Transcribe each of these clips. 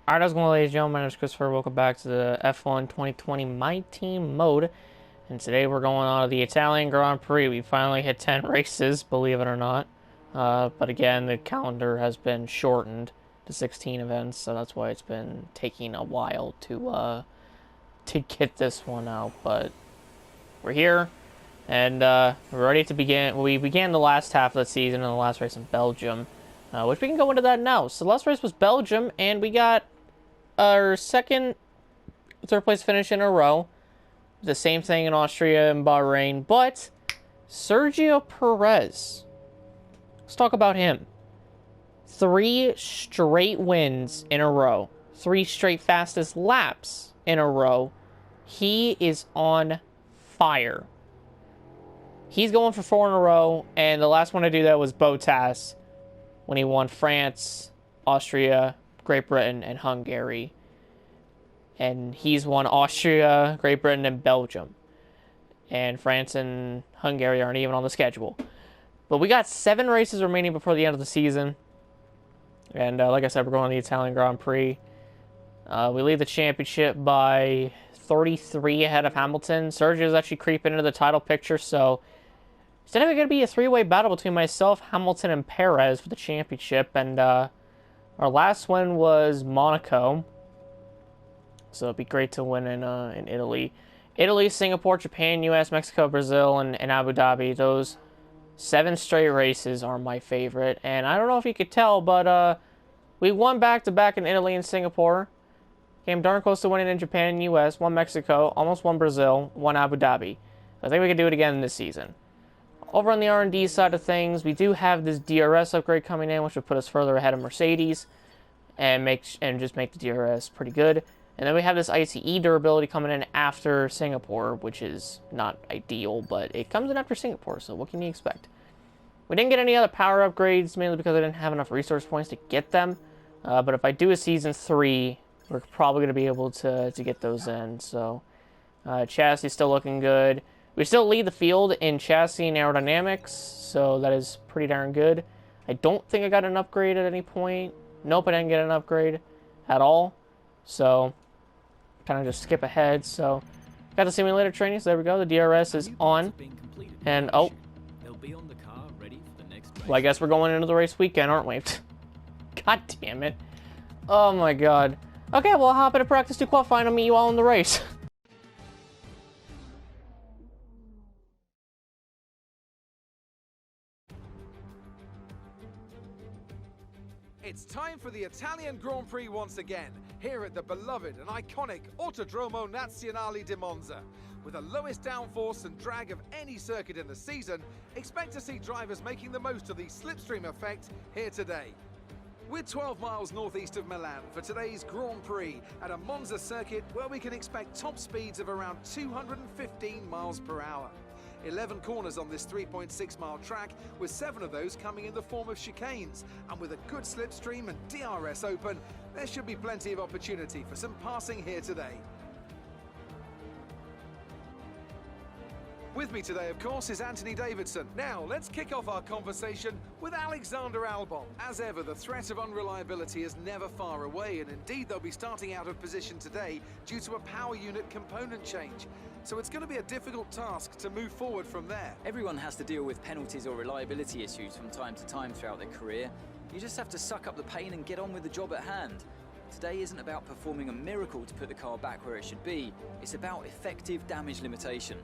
Alright, how's it going, ladies and gentlemen? My name is Christopher. Welcome back to the F1 2020 My Team mode. And today we're going on to the Italian Grand Prix. We finally hit 10 races, believe it or not. But again, the calendar has been shortened to 16 events, so that's why it's been taking a while to get this one out. But we're here, and we're ready to begin. We began the last half of the season in the last race in Belgium, which we can go into that now. So the last race was Belgium, and we got our third place finish in a row. The same thing in Austria and Bahrain, but Sergio Perez. Let's talk about him. 3 straight wins in a row. 3 straight fastest laps in a row. He is on fire. He's going for 4 in a row, and the last one to do that was Bottas when he won France, Austria, Great Britain, and Hungary. And he's won Austria, Great Britain, and Belgium. And France and Hungary aren't even on the schedule. But we got 7 races remaining before the end of the season. And like I said, we're going to the Italian Grand Prix. We lead the championship by 33 ahead of Hamilton. Sergio's actually creeping into the title picture, so it's definitely going to be a 3-way battle between myself, Hamilton, and Perez for the championship. And our last win was Monaco, so it'd be great to win in Italy. Italy, Singapore, Japan, US, Mexico, Brazil, and Abu Dhabi. Those 7 straight races are my favorite. And I don't know if you could tell, but we won back-to-back in Italy and Singapore. Came darn close to winning in Japan and US, won Mexico, almost won Brazil, won Abu Dhabi. I think we can do it again this season. Over on the R&D side of things, we do have this DRS upgrade coming in, which will put us further ahead of Mercedes and just make the DRS pretty good. And then we have this ICE durability coming in after Singapore, which is not ideal, but it comes in after Singapore, so what can you expect? We didn't get any other power upgrades, mainly because I didn't have enough resource points to get them. But if I do a Season 3, we're probably going to be able to get those in. So chassis still looking good. We still lead the field in chassis and aerodynamics, so that is pretty darn good. I don't think I got an upgrade at any point. Nope, I didn't get an upgrade at all. So kind of just skip ahead. So got the simulator training, so there we go. The DRS is on. And oh, well, I guess we're going into the race weekend, aren't we? God damn it. Oh my god. Okay, well, I'll hop into practice to qualifying. I'll meet you all in the race. It's time for the Italian Grand Prix once again, here at the beloved and iconic Autodromo Nazionale di Monza. With the lowest downforce and drag of any circuit in the season, expect to see drivers making the most of the slipstream effect here today. We're 12 miles northeast of Milan for today's Grand Prix at a Monza circuit where we can expect top speeds of around 215 miles per hour. 11 corners on this 3.6-mile track, with 7 of those coming in the form of chicanes. And with a good slipstream and DRS open, there should be plenty of opportunity for some passing here today. With me today, of course, is Anthony Davidson. Now, let's kick off our conversation with Alexander Albon. As ever, the threat of unreliability is never far away, and indeed they'll be starting out of position today due to a power unit component change. So it's going to be a difficult task to move forward from there. Everyone has to deal with penalties or reliability issues from time to time throughout their career. You just have to suck up the pain and get on with the job at hand. Today isn't about performing a miracle to put the car back where it should be. It's about effective damage limitation.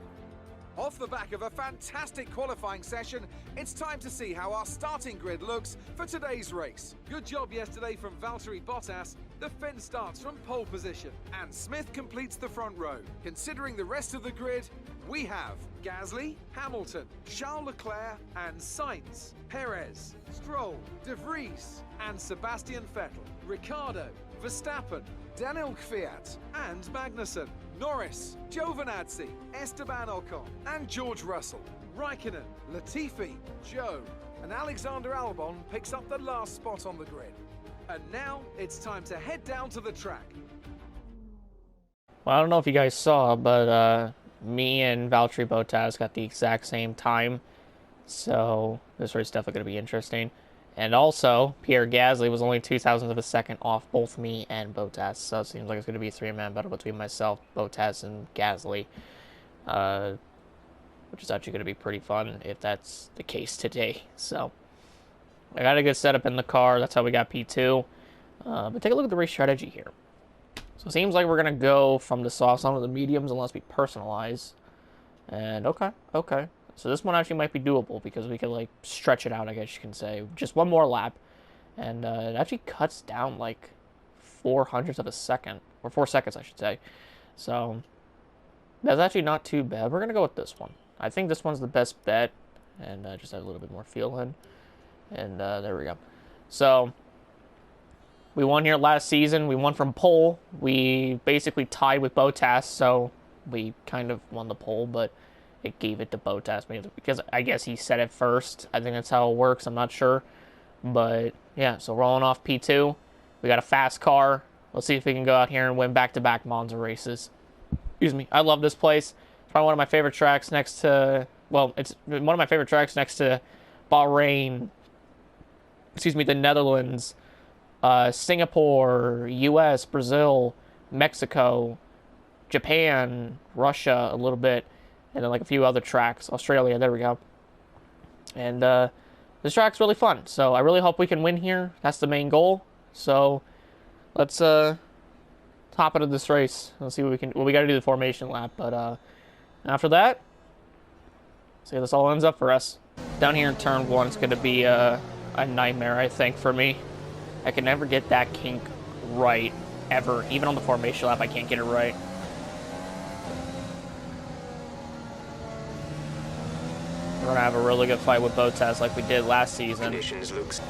Off the back of a fantastic qualifying session, it's time to see how our starting grid looks for today's race. Good job yesterday from Valtteri Bottas. The Finn starts from pole position, and Smith completes the front row. Considering the rest of the grid, we have Gasly, Hamilton, Charles Leclerc, and Sainz, Perez, Stroll, De Vries, and Sebastian Vettel, Ricciardo, Verstappen, Daniel Kvyat, and Magnussen, Norris, Giovinazzi, Esteban Ocon, and George Russell, Raikkonen, Latifi, Joe, and Alexander Albon picks up the last spot on the grid. And now it's time to head down to the track. Well, I don't know if you guys saw, but me and Valtteri Bottas got the exact same time. So this race is definitely going to be interesting. And also, Pierre Gasly was only 0.02 of a second off both me and Bottas. So it seems like it's going to be a three-man battle between myself, Bottas, and Gasly. Which is actually going to be pretty fun if that's the case today. So, I got a good setup in the car. That's how we got P2. But take a look at the race strategy here. So it seems like we're going to go from the softs onto the mediums unless we personalize. And okay. So this one actually might be doable because we could like stretch it out, I guess you can say. Just one more lap. And it actually cuts down like 0.04 of a second. Or 4 seconds, I should say. So that's actually not too bad. We're going to go with this one. I think this one's the best bet. And just have a little bit more feel in. And there we go. So we won here last season. We won from pole. We basically tied with Bottas, so we kind of won the pole, but it gave it to Bottas because I guess he said it first. I think that's how it works. I'm not sure. But yeah, so rolling off P2. We got a fast car. Let's see if we can go out here and win back-to-back Monza races. Excuse me. I love this place. It's probably one of my favorite tracks next to, well, it's one of my favorite tracks next to Bahrain, the Netherlands, Singapore, US, Brazil, Mexico, Japan, Russia a little bit, and then like a few other tracks. Australia, there we go. And this track's really fun, so I really hope we can win here. That's the main goal. So let's top it of this race. Let's see what we can. Well, we got to do the formation lap, but after that, see how this all ends up for us. Down here in turn 1, it's going to be a nightmare, I think, for me. I can never get that kink right, ever. Even on the formation lap, I can't get it right. We're going to have a really good fight with Bottas like we did last season. Conditions looks.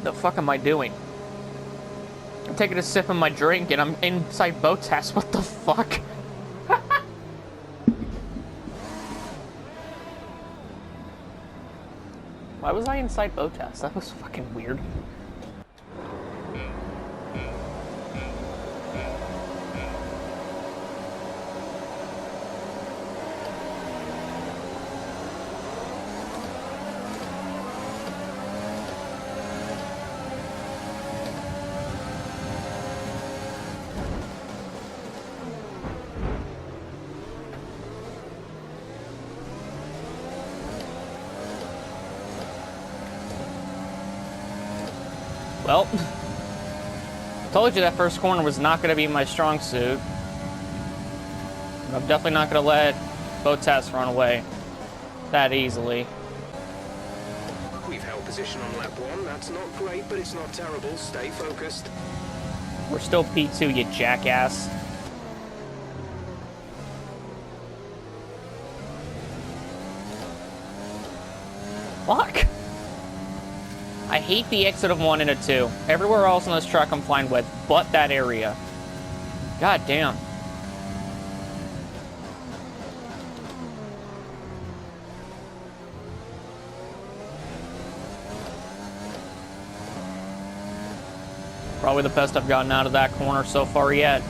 The fuck am I doing? I'm taking a sip of my drink and I'm inside Bottas. What the fuck? Why was I inside Bottas? That was fucking weird. Well, told you that first corner was not going to be my strong suit. I'm definitely not going to let Bottas run away that easily. We've held position on lap 1. That's not great, but it's not terrible. Stay focused. We're still P2, you jackass. Fuck. I hate the exit of 1 and a 2. Everywhere else on this track I'm fine with, but that area. God damn. Probably the best I've gotten out of that corner so far yet.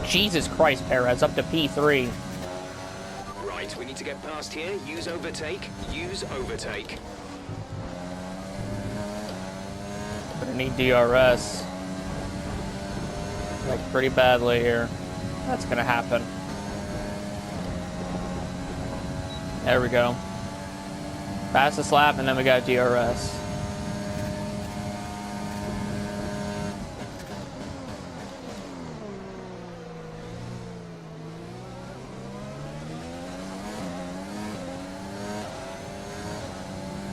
Jesus Christ, Perez, up to P3. Right, we need to get past here. Use overtake. Use overtake. Gonna need DRS. Like, pretty badly here. That's gonna happen. There we go. Fastest lap, and then we got DRS.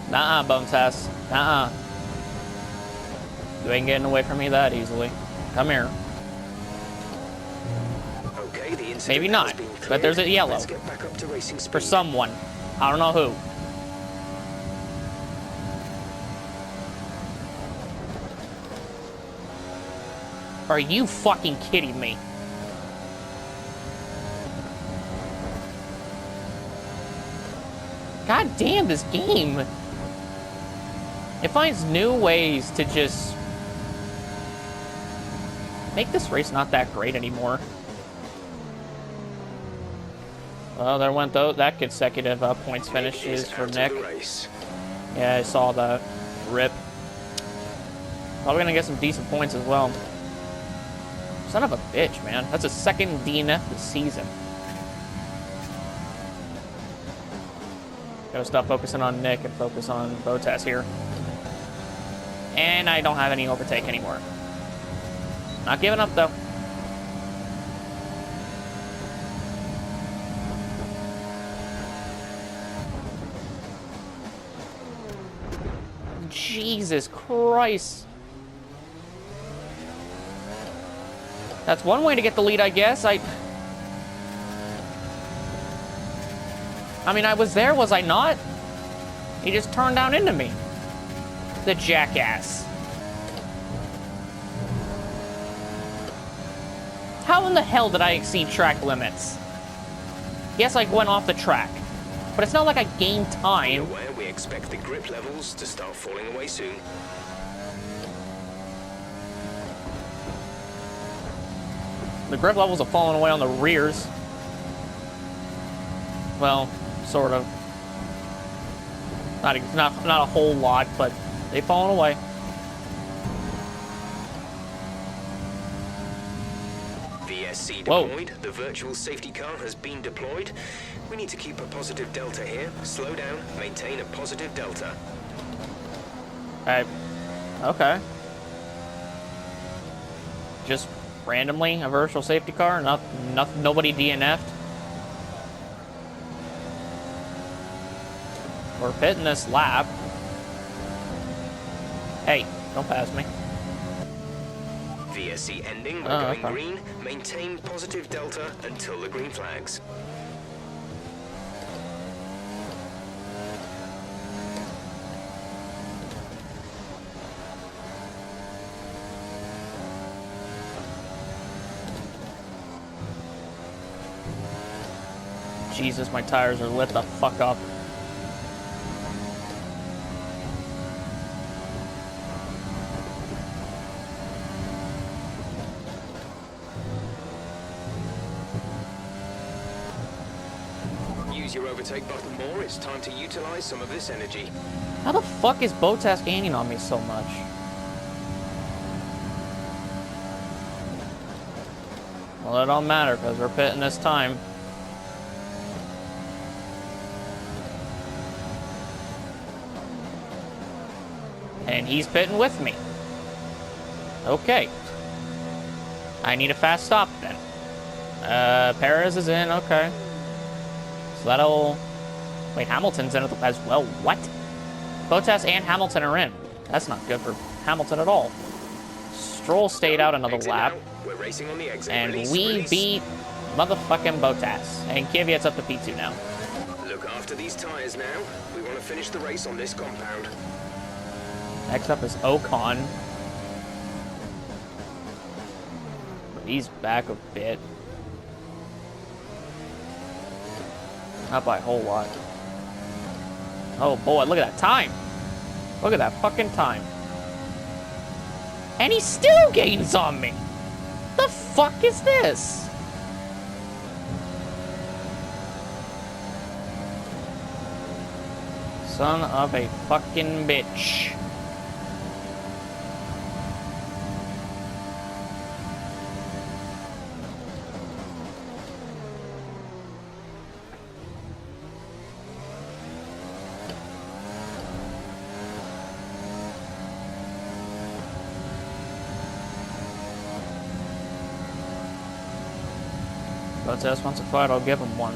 Nuh-uh, Bottas. Nuh-uh. You ain't getting away from me that easily. Come here. Okay, the incident Maybe not, has been but cleared. there's a yellow. Let's get back up to racing speed. For someone. I don't know who. Are you fucking kidding me? God damn, this game. It finds new ways to just make this race not that great anymore. Well, there went that consecutive points finishes for Nick. Yeah, I saw that. Rip. Probably gonna get some decent points as well. Son of a bitch, man. That's a second DNF this season. Gotta stop focusing on Nick and focus on Bottas here. And I don't have any overtake anymore. Not giving up, though. Jesus Christ. That's one way to get the lead, I guess. I mean, I was there, was I not? He just turned down into me. The jackass. How in the hell did I exceed track limits? Yes, I went off the track. But it's not like I gained time. Where we expect the grip levels to start falling away soon. The grip levels have fallen away on the rears. Well, sort of. Not a whole lot, but they've fallen away. VSC deployed. Whoa. The virtual safety car has been deployed. We need to keep a positive delta here. Slow down, maintain a positive delta. Okay. Just randomly a virtual safety car, nobody DNF'd. We're pitting this lap. Hey, don't pass me. VSC ending, we're going green. Maintain positive delta until the green flags. Jesus, my tires are lit the fuck up. Use your overtake button more. It's time to utilize some of this energy. How the fuck is Bottas gaining on me so much? Well, it don't matter because we're pitting this time. And he's pitting with me. Okay. I need a fast stop then. Perez is in, okay. So that'll... Wait, Hamilton's in as well. What? Bottas and Hamilton are in. That's not good for Hamilton at all. Stroll stayed out another lap. We're racing on the exit. And we beat motherfucking Bottas. And Kvyat's up to P2 now. Look after these tires now. We want to finish the race on this compound. Next up is Ocon. He's back a bit. Not by a whole lot. Oh boy, look at that time. Look at that fucking time. And he still gains on me. The fuck is this? Son of a fucking bitch. Bottas wants a fight, I'll give him one.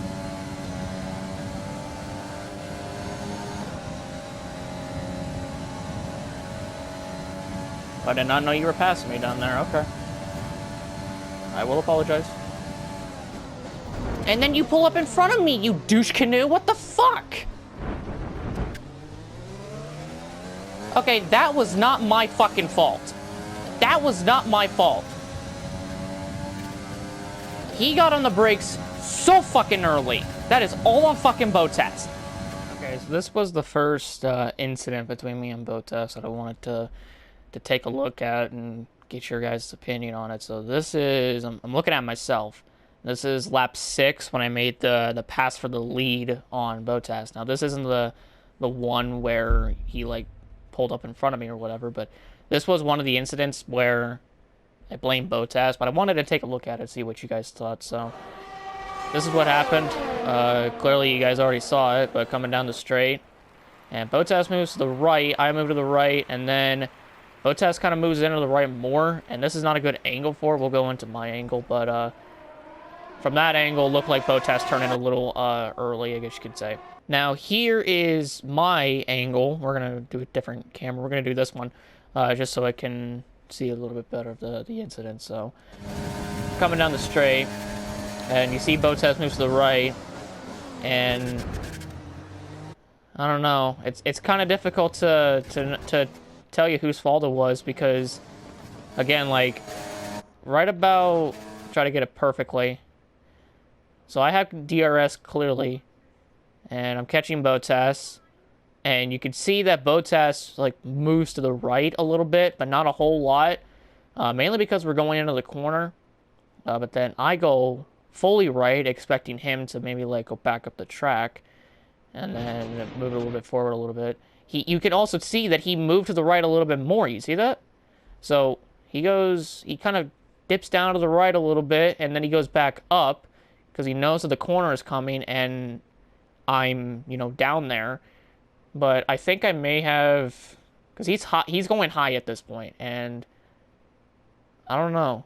I did not know you were passing me down there, okay. I will apologize. And then you pull up in front of me, you douche canoe, what the fuck? Okay, that was not my fucking fault. That was not my fault. He got on the brakes so fucking early. That is all on fucking Bottas. Okay, so this was the first incident between me and Bottas that I wanted to take a look at and get your guys' opinion on it. So this is, I'm looking at myself. This is lap 6 when I made the pass for the lead on Bottas. Now, this isn't the one where he, like, pulled up in front of me or whatever, but this was one of the incidents where I blame Bottas, but I wanted to take a look at it, see what you guys thought. So, this is what happened. Clearly, you guys already saw it, but coming down the straight, and Bottas moves to the right, I move to the right, and then Bottas kind of moves into the right more, and this is not a good angle for it. We'll go into my angle, but from that angle, looked like Bottas turned in a little early, I guess you could say. Now, here is my angle. We're going to do a different camera. We're going to do this one, just so I can see a little bit better of the incident. So, coming down the straight, and you see Bottas moves to the right, and I don't know. It's kind of difficult to tell you whose fault it was because, again, like, right about, try to get it perfectly. So I have DRS clearly, and I'm catching Bottas, and you can see that Bottas, like, moves to the right a little bit, but not a whole lot, mainly because we're going into the corner, but then I go fully right, expecting him to maybe, like, go back up the track, and then move it a little bit forward a little bit. You can also see that he moved to the right a little bit more, you see that? So he kind of dips down to the right a little bit, and then he goes back up, because he knows that the corner is coming, and I'm, down there. But I think I may have, because he's going high at this point, and I don't know.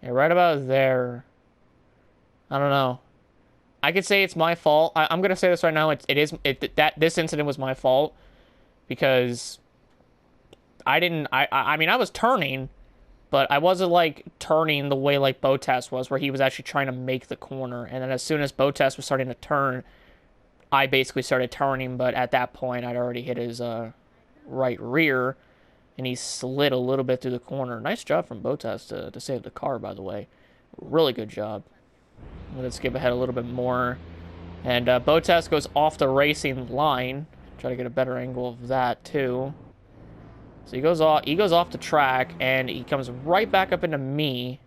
Yeah, right about there. I don't know. I could say it's my fault. I'm gonna say this right now. This incident was my fault because I mean, I was turning. But I wasn't, like, turning the way, like, Bottas was, where he was actually trying to make the corner. And then as soon as Bottas was starting to turn, I basically started turning. But at that point, I'd already hit his right rear, and he slid a little bit through the corner. Nice job from Bottas to save the car, by the way. Really good job. Let's skip ahead a little bit more. And Bottas goes off the racing line. Try to get a better angle of that, too. So he goes off the track, and he comes right back up into me,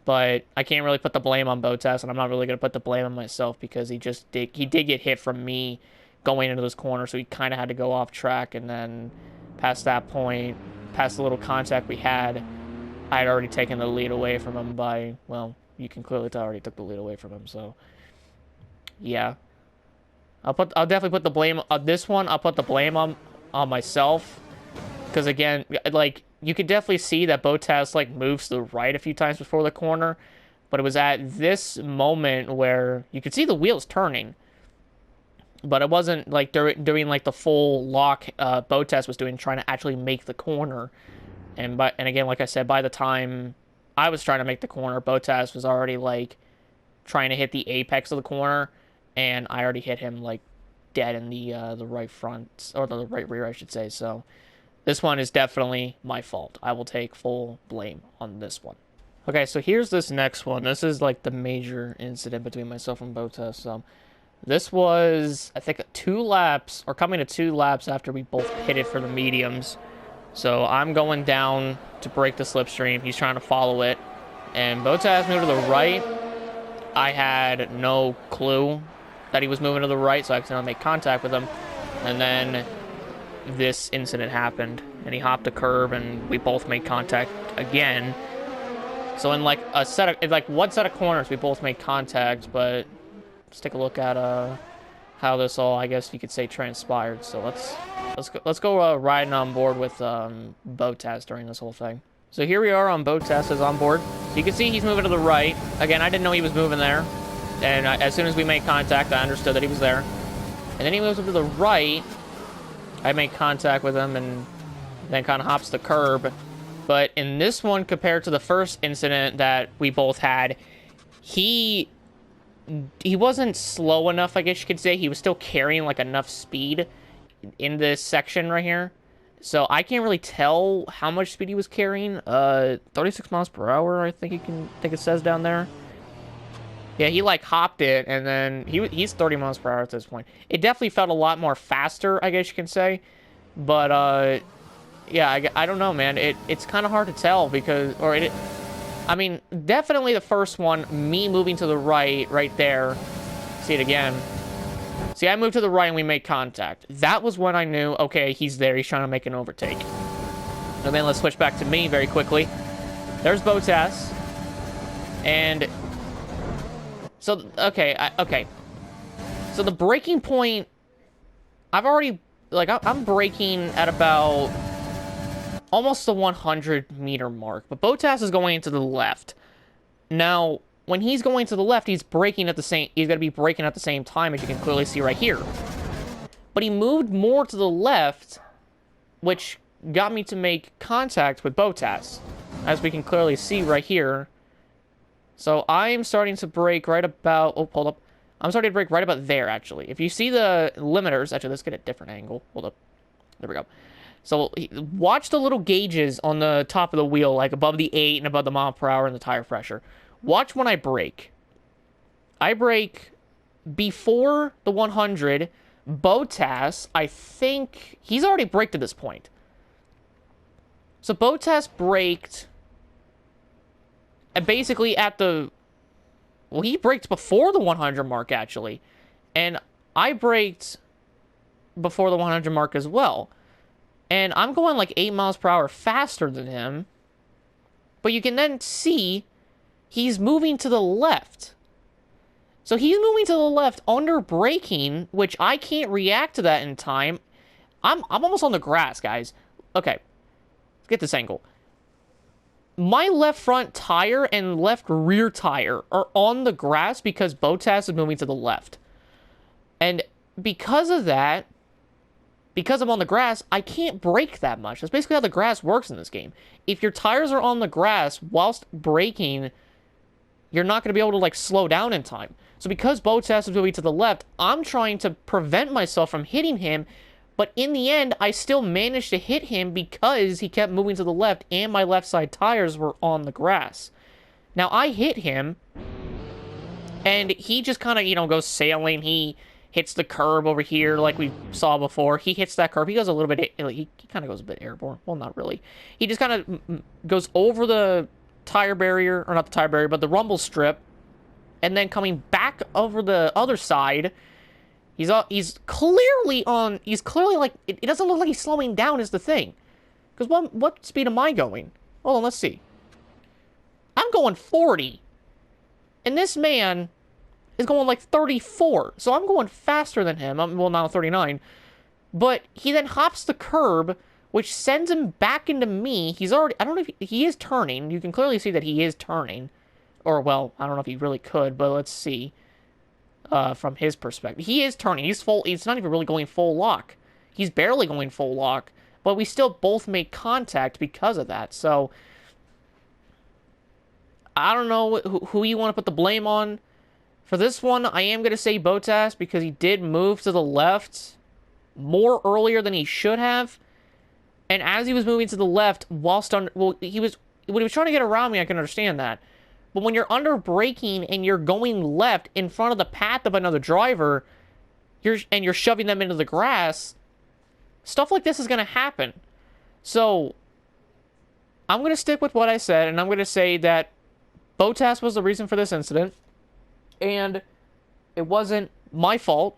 but I can't really put the blame on Bottas, and I'm not really going to put the blame on myself because he did get hit from me going into this corner, so he kind of had to go off track, and then past that point, past the little contact we had, I had already taken the lead away from him by, well, you can clearly tell I already took the lead away from him, so yeah. I'll definitely put the blame on this one. I'll put the blame on myself. Because, again, like, you could definitely see that Bottas, like, moves to the right a few times before the corner. But it was at this moment where you could see the wheels turning. But it wasn't, like, during like, the full lock Bottas was doing, trying to actually make the corner. And again, like I said, by the time I was trying to make the corner, Bottas was already, like, trying to hit the apex of the corner. And I already hit him, like, dead in the right front, or the right rear, I should say, so... This one is definitely my fault. I will take full blame on this one. Okay, so here's this next one. This is like the major incident between myself and Bottas. This was, I think, 2 laps, or coming to 2 laps after we both pitted for the mediums. So I'm going down to break the slipstream. He's trying to follow it. And Bottas moved to the right. I had no clue that he was moving to the right, so I accidentally made contact with him. And then this incident happened, and he hopped a curb, and we both made contact again. So in like one set of corners, we both made contact. But let's take a look at how this all, I guess you could say, transpired. So let's go riding on board with Bottas during this whole thing. So here we are on Bottas is on board. So you can see he's moving to the right. Again, I didn't know he was moving there, and as soon as we made contact, I understood that he was there. And then he moves up to the right. I make contact with him and then kind of hops the curb. But in this one, compared to the first incident that we both had, he wasn't slow enough, I guess you could say. He was still carrying, like, enough speed in this section right here. So I can't really tell how much speed he was carrying. 36 miles per hour, I think it says down there. Yeah, he, like, hopped it, and then he's 30 miles per hour at this point. It definitely felt a lot more faster, I guess you can say. But, yeah, I don't know, man. It's kind of hard to tell because... I mean, definitely the first one, me moving to the right there. See it again. See, I moved to the right and we made contact. That was when I knew, okay, he's there. He's trying to make an overtake. And then let's switch back to me very quickly. There's Bottas. And so, okay, okay. So the braking point, I've already, like, I'm braking at about almost the 100-meter mark. But Bottas is going to the left. Now, when he's going to the left, he's braking at the same, he's going to be braking at the same time, as you can clearly see right here. But he moved more to the left, which got me to make contact with Bottas, as we can clearly see right here. So I'm starting to brake right about, oh, hold up. I'm starting to brake right about there, actually. If you see the limiters, actually, let's get a different angle. Hold up. There we go. So watch the little gauges on the top of the wheel, like above the 8 and above the mile per hour and the tire pressure. Watch when I brake. I brake before the 100. Bottas, I think, he's already braked at this point. So Bottas braked basically at the, well, he braked before the 100 mark, actually. And I braked before the 100 mark as well. And I'm going like 8 miles per hour faster than him. But you can then see he's moving to the left. So he's moving to the left under braking, which I can't react to that in time. I'm almost on the grass, guys. Okay, let's get this angle. My left front tire and left rear tire are on the grass because Bottas is moving to the left. And because of that, because I'm on the grass, I can't brake that much. That's basically how the grass works in this game. If your tires are on the grass whilst braking, you're not going to be able to, like, slow down in time. So because Bottas is moving to the left, I'm trying to prevent myself from hitting him, but in the end, I still managed to hit him because he kept moving to the left and my left side tires were on the grass. Now, I hit him, and he just kind of, you know, goes sailing. He hits the curb over here like we saw before. He hits that curb. He goes a little bit, he kind of goes a bit airborne. Well, not really. He just kind of goes over the tire barrier, or not the tire barrier, but the rumble strip, and then coming back over the other side, he's clearly like, it doesn't look like he's slowing down is the thing. Because what speed am I going? Hold on, let's see. I'm going 40. And this man is going like 34. So I'm going faster than him. Well, now 39. But he then hops the curb, which sends him back into me. He's already, I don't know if he is turning. You can clearly see that he is turning. Or, well, I don't know if he really could, but let's see. From his perspective. He is turning. He's not even really going full lock. He's barely going full lock. But we still both make contact because of that. So, I don't know who you want to put the blame on. For this one, I am going to say Bottas because he did move to the left more earlier than he should have. And as he was moving to the left, whilst on, well, when he was trying to get around me, I can understand that. But when you're under braking and you're going left in front of the path of another driver, you're shoving them into the grass, stuff like this is going to happen. So, I'm going to stick with what I said, and I'm going to say that Bottas was the reason for this incident, and it wasn't my fault,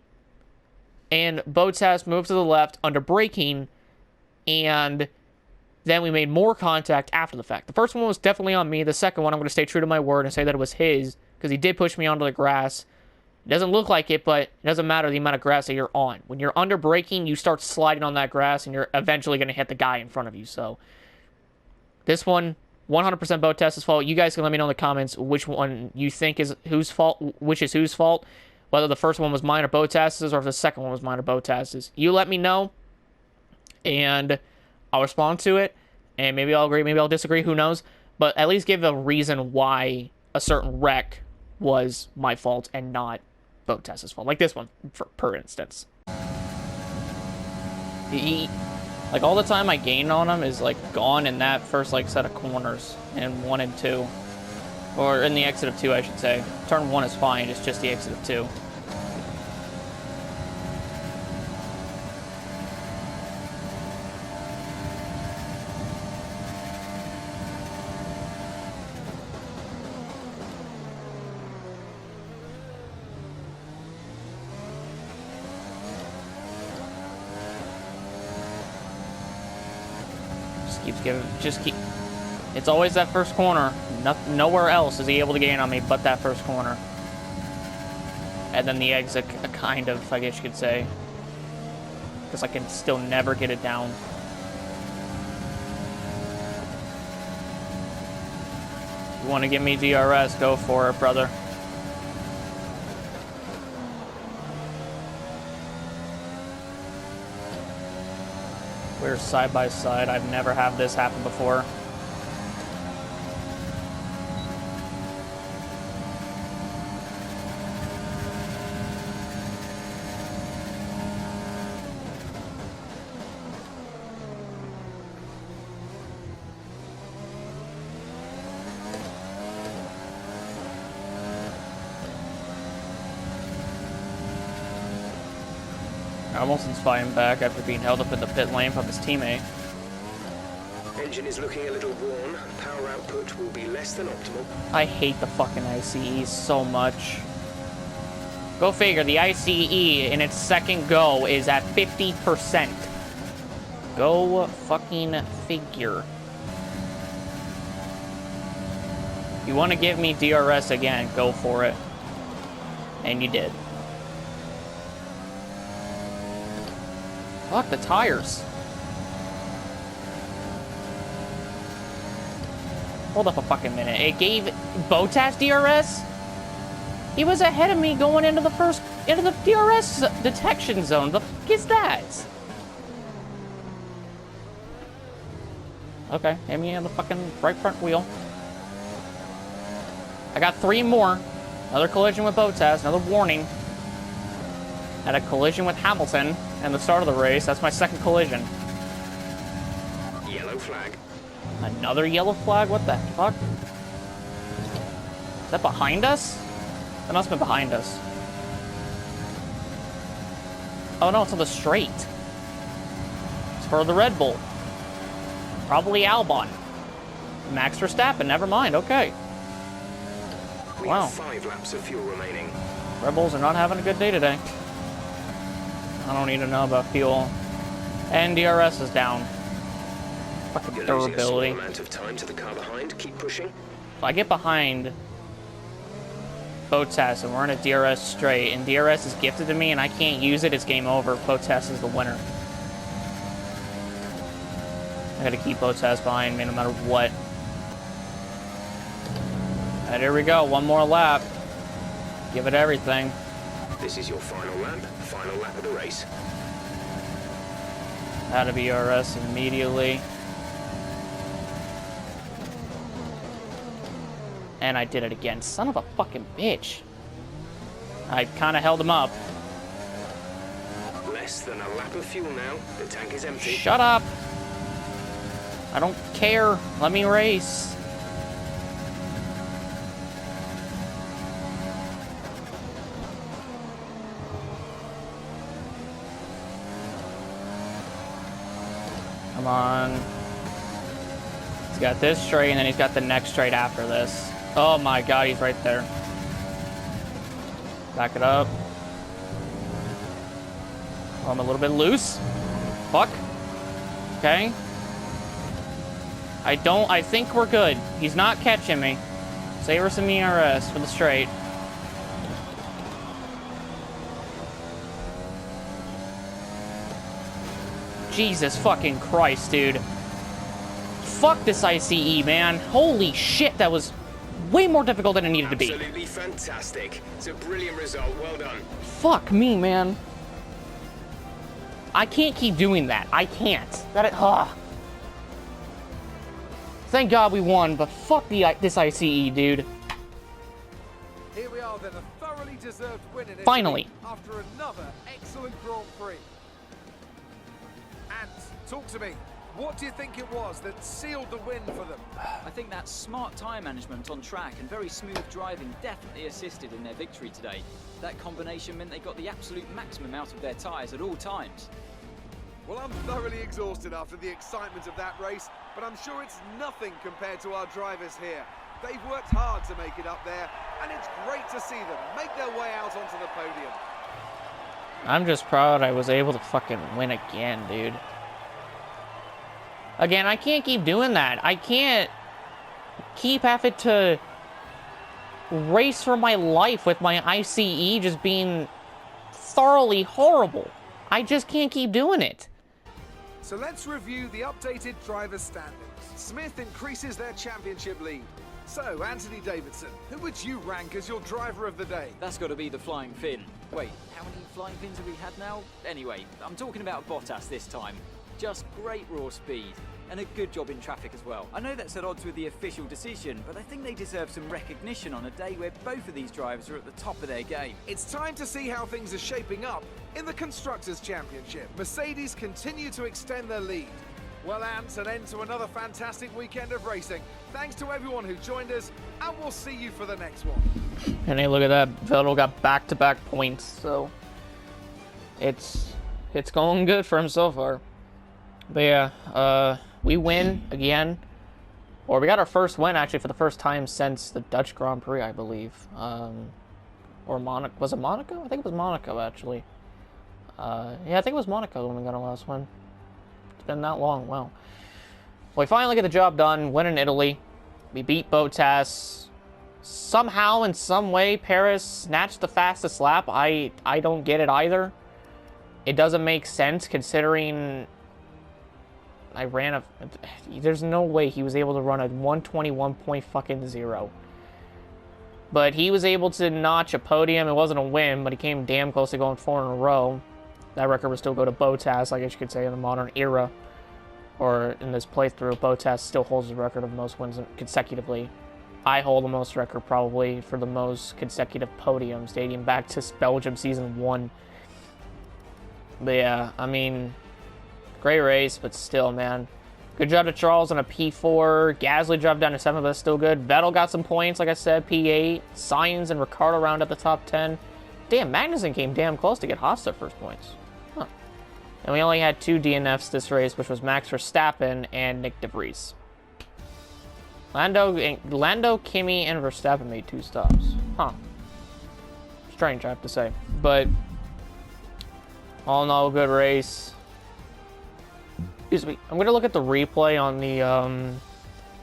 and Bottas moved to the left under braking, and then we made more contact after the fact. The first one was definitely on me. The second one, I'm going to stay true to my word and say that it was his, because he did push me onto the grass. It doesn't look like it, but it doesn't matter the amount of grass that you're on. When you're under braking, you start sliding on that grass, and you're eventually going to hit the guy in front of you. So, this one, 100% Bottas' fault. You guys can let me know in the comments which one you think is whose fault, which is whose fault. Whether the first one was mine or Bottas's, or if the second one was mine or Bottas's. You let me know, and I'll respond to it, and maybe I'll agree, maybe I'll disagree, who knows, but at least give a reason why a certain wreck was my fault and not Bottas' fault. Like this one, per instance. Like, all the time I gained on him is, like, gone in that first, like, set of corners in 1 and 2. Or in the exit of 2, I should say. Turn 1 is fine, it's just the exit of 2. Keeps giving, just keep. It's always that first corner. Nowhere else is he able to gain on me but that first corner. And then the exit, kind of, I guess you could say. Because I can still never get it down. You want to give me DRS, go for it, brother. We're side by side. I've never had this happen before. Hamilton's fighting back after being held up in the pit lane from his teammate. Engine is looking a little worn. Power output will be less than optimal. I hate the fucking ICE so much. Go figure, the ICE in its second go is at 50%. Go fucking figure. You want to give me DRS again, go for it. And you did. Fuck the tires. Hold up a fucking minute. It gave Bottas DRS? He was ahead of me going into the DRS detection zone. The fuck is that? Okay, hit me on the fucking right front wheel. I got 3 more. Another collision with Bottas, another warning. Had a collision with Hamilton at the start of the race. That's my second collision. Yellow flag. Another yellow flag? What the fuck? Is that behind us? That must have been behind us. Oh no, it's on the straight. It's for the Red Bull. Probably Albon. Max Verstappen, never mind, okay. We Wow. have 5 laps of fuel remaining. Red Bulls are not having a good day today. I don't need to know about fuel. And DRS is down. Fucking You're losing a small durability. amount of time to the car behind. Keep pushing. If I get behind Bottas and we're in a DRS straight and DRS is gifted to me and I can't use it, it's game over. Bottas is the winner. I gotta keep Bottas behind me no matter what. Alright, here we go. One more lap. Give it everything. This is your final lap of the race. Out of DRS immediately. And I did it again. Son of a fucking bitch. I kind of held him up. Less than a lap of fuel now. The tank is empty. Shut up. I don't care. Let me race. Come on. He's got this straight, and then he's got the next straight after this. Oh my god, he's right there. Back it up. Oh, I'm a little bit loose. Fuck. Okay. I think we're good. He's not catching me. Savor some ERS for the straight. Jesus fucking Christ, dude. Fuck this ICE, man. Holy shit, that was way more difficult than it needed to be. Absolutely fantastic. It's a brilliant result. Well done. Fuck me, man. I can't keep doing that. I can't. Thank God we won, but fuck this ICE, dude. Here we are then, a thoroughly deserved win in Finally. Italy after another excellent Grand Prix. And talk to me. What do you think it was that sealed the win for them? I think that smart tyre management on track and very smooth driving definitely assisted in their victory today. That combination meant they got the absolute maximum out of their tyres at all times. Well, I'm thoroughly exhausted after the excitement of that race, but I'm sure it's nothing compared to our drivers here. They've worked hard to make it up there, and it's great to see them make their way out onto the podium. I'm just proud I was able to fucking win again, dude. Again, I can't keep doing that. I can't keep having to race for my life with my ICE just being thoroughly horrible. I just can't keep doing it. So let's review the updated driver standings. Smith increases their championship lead. So, Anthony Davidson, who would you rank as your driver of the day? That's got to be the Flying Finn. Wait, how many Flying Fins have we had now? Anyway, I'm talking about Bottas this time. Just great raw speed, and a good job in traffic as well. I know that's at odds with the official decision, but I think they deserve some recognition on a day where both of these drivers are at the top of their game. It's time to see how things are shaping up in the Constructors' Championship. Mercedes continue to extend their lead. Well, Ant, an end to another fantastic weekend of racing. Thanks to everyone who joined us, and we'll see you for the next one. And hey, look at that. Vettel got back-to-back points, so it's going good for him so far. But yeah, we win again. Or we got our first win, actually, for the first time since the Dutch Grand Prix, I believe. Or Monaco. Was it Monaco? I think it was Monaco, actually. Yeah, I think it was Monaco when we got our last one. It's been that long. Wow. Well, we finally get the job done. Win in Italy. We beat Bottas. Somehow, in some way, Paris snatched the fastest lap. I don't get it either. It doesn't make sense considering I ran a... There's no way he was able to run a 121.0. But he was able to notch a podium. It wasn't a win, but he came damn close to going 4 in a row. That record would still go to Bottas, I guess you could say, in the modern era. Or in this playthrough, Bottas still holds the record of most wins consecutively. I hold the most record probably for the most consecutive podiums dating back to Belgium Season 1. But yeah, I mean, great race, but still, man. Good job to Charles on a P4. Gasly dropped down to 7th, but that's still good. Vettel got some points, like I said, P8. Sainz and Ricciardo round at the top 10. Damn, Magnussen came damn close to get Haas their first points. Huh. And we only had 2 DNFs this race, which was Max Verstappen and Nick De Vries. Lando, Kimi, and Verstappen made 2 stops. Huh. Strange, I have to say. But all in all, good race. Excuse me. I'm going to look at the replay on the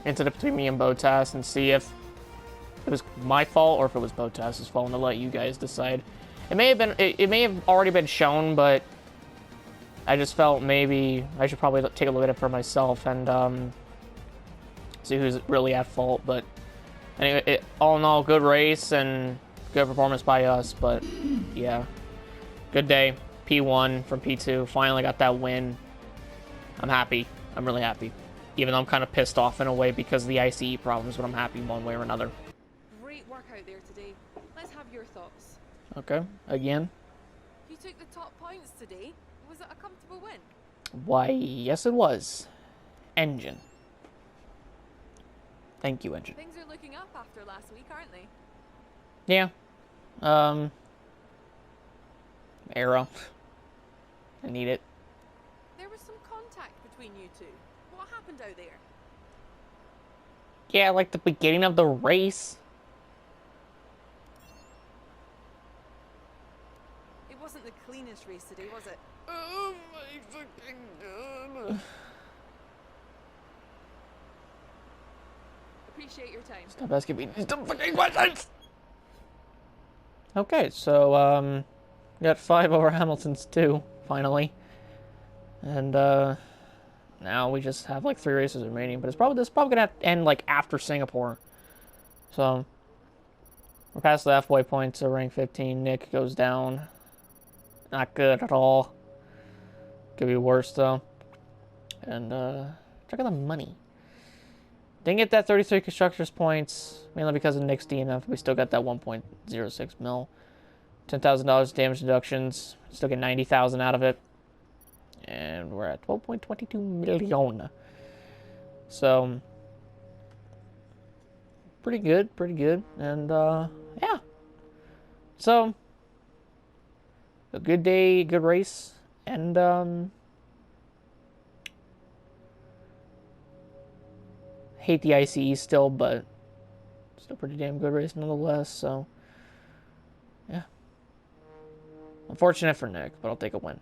incident between me and Bottas and see if it was my fault or if it was Bottas' fault, and I'll let you guys decide. It may have been. It may have already been shown, but I just felt maybe I should probably take a look at it for myself and see who's really at fault. But anyway, all in all, good race and good performance by us. But yeah, good day. P1 from P2. Finally got that win. I'm happy. I'm really happy. Even though I'm kind of pissed off in a way because of the ICE problems, but I'm happy one way or another. Great work out there today. Let's have your thoughts. Okay, again. You took the top points today. Was it a comfortable win? Why, yes it was. Engine. Thank you, Engine. Things are looking up after last week, aren't they? Yeah. Arrow. I need it. There was some contact between you two. What happened out there? Yeah, like the beginning of the race. It wasn't the cleanest race today, was it? Oh my fucking god. Appreciate your time. Stop asking me these dumb fucking questions! Okay, so, got 5 over Hamilton's 2, finally. And, now we just have, like, 3 races remaining, but this is probably gonna end, like, after Singapore. So, we're past the halfway point, so rank 15. Nick goes down. Not good at all. Could be worse, though. And, check out the money. Didn't get that 33 constructors points, mainly because of Nick's DNF. We still got that 1.06 mil. $10,000 damage deductions. Still get 90,000 out of it. And we're at 12.22 million. So, pretty good, pretty good. And, yeah. So, a good day, good race. And, hate the ICE still, but still pretty damn good race nonetheless, so yeah. Unfortunate for Nick, but I'll take a win.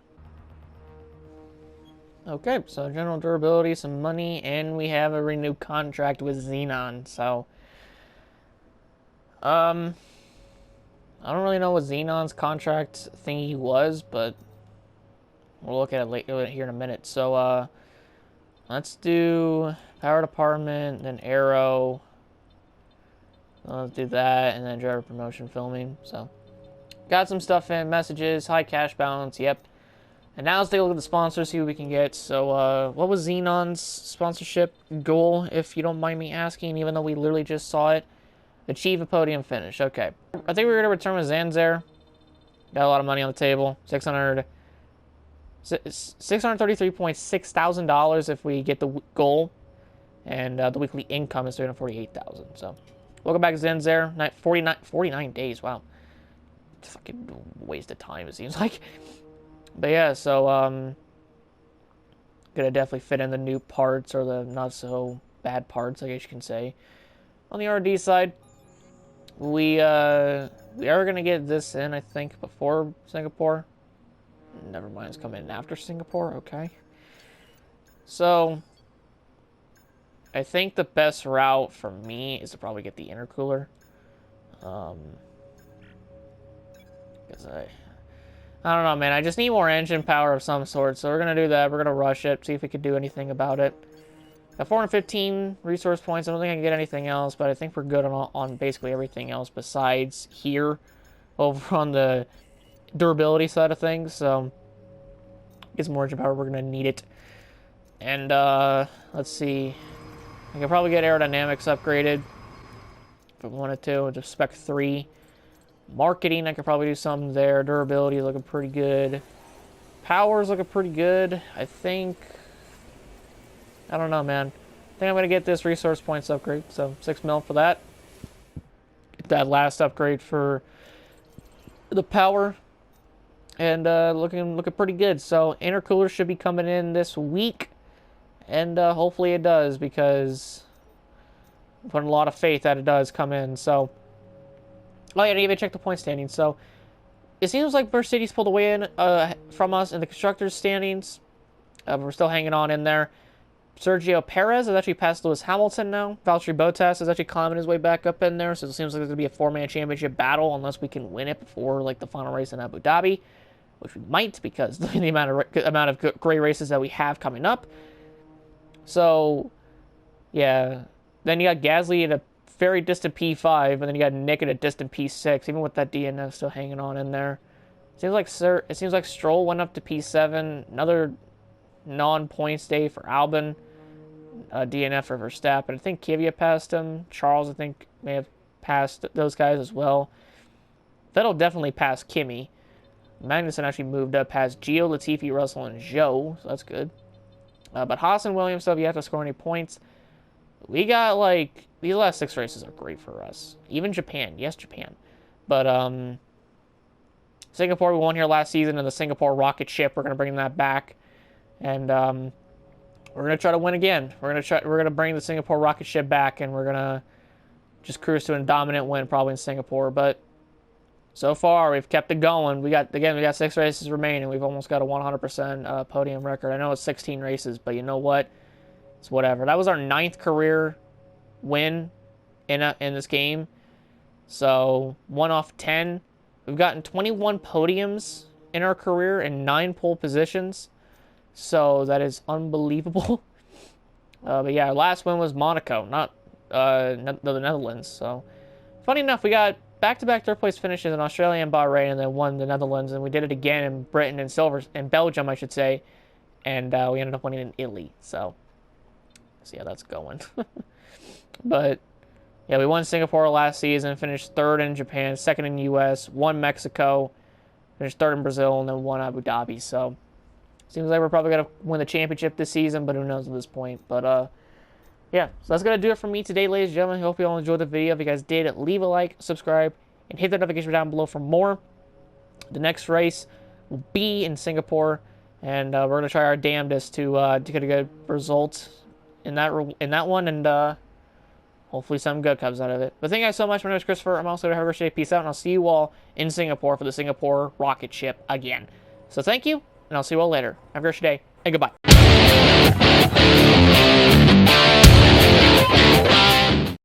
Okay, so general durability, some money, and we have a renewed contract with Xenon. So, I don't really know what Xenon's contract thingy was, but we'll look at it later here in a minute. So, let's do power department, then aero. Let's do that, and then driver promotion filming. So, got some stuff in, messages, high cash balance, yep. And now let's take a look at the sponsors, see what we can get. So, what was Xenon's sponsorship goal, if you don't mind me asking, even though we literally just saw it? Achieve a podium finish. Okay. I think we're going to return with Zanzer. Got a lot of money on the table. $633.6 thousand if we get the goal. And the weekly income is $348,000. So, welcome back, Zanzer. 49 days. Wow. It's a fucking waste of time, it seems like. But yeah, so, gonna definitely fit in the new parts, or the not so bad parts, I guess you can say. On the RD side, we are gonna get this in, I think, before Singapore. Never mind, it's coming in after Singapore, okay. So, I think the best route for me is to probably get the intercooler. Because I don't know, man. I just need more engine power of some sort, so we're going to do that. We're going to rush it, see if we can do anything about it. Got 415 resource points. I don't think I can get anything else, but I think we're good on basically everything else besides here over on the durability side of things. So, get some more engine power. We're going to need it. And, let's see. I can probably get aerodynamics upgraded if I wanted to spec 3. Marketing, I could probably do something there. Durability is looking pretty good. Power's looking pretty good. I think... I don't know, man. I think I'm going to get this resource points upgrade. So, 6 mil for that. Get that last upgrade for the power. And looking pretty good. So, intercooler should be coming in this week. And hopefully it does, because I'm putting a lot of faith that it does come in. So... Oh, yeah, I didn't even check the point standings. So, it seems like Mercedes pulled away from us in the constructors' standings. We're still hanging on in there. Sergio Perez has actually passed Lewis Hamilton now. Valtteri Bottas is actually climbing his way back up in there. So, it seems like there's going to be a 4-man championship battle unless we can win it before like the final race in Abu Dhabi. Which we might, because the amount of great races that we have coming up. So, yeah. Then you got Gasly in a very distant P5, and then you got Nick at a distant P6, even with that DNF still hanging on in there. It seems like Stroll went up to P7. Another non-points day for Albon. DNF for Verstappen. I think Kvyat passed him. Charles, I think, may have passed those guys as well. Vettel definitely passed Kimi. Magnussen actually moved up past Gio, Latifi, Russell, and Zhou, so that's good. But Haas and Williams still, you have to score any points. We got, like, these last 6 races are great for us. Even Japan. Yes, Japan. But, Singapore, we won here last season in the Singapore rocket ship. We're going to bring that back. And, we're going to try to win again. We're going to bring the Singapore rocket ship back, and we're going to just cruise to a dominant win probably in Singapore. But so far, we've kept it going. We got 6 races remaining. We've almost got a 100% podium record. I know it's 16 races, but you know what? It's whatever. That was our 9th career win in this game. So, 1 off 10. We've gotten 21 podiums in our career and 9 pole positions. So, that is unbelievable. But yeah, our last win was Monaco, not the Netherlands. So, funny enough, we got back-to-back third-place finishes in Australia and Bahrain, and then won the Netherlands, and we did it again in Britain and Belgium, I should say. And we ended up winning in Italy. So, see how that's going. But, yeah, we won Singapore last season, finished 3rd in Japan, 2nd in U.S., won Mexico, finished 3rd in Brazil, and then won Abu Dhabi. So, seems like we're probably going to win the championship this season, but who knows at this point. But, yeah, so that's going to do it for me today, ladies and gentlemen. I hope you all enjoyed the video. If you guys did, leave a like, subscribe, and hit the notification down below for more. The next race will be in Singapore, and we're going to try our damnedest to get a good result in that one, and hopefully something good comes out of it. But thank you guys so much. My name is Christopher. I'm also going to have a great day. Peace out, and I'll see you all in Singapore for the Singapore rocket ship again. So thank you, and I'll see you all later. Have a great day, and goodbye.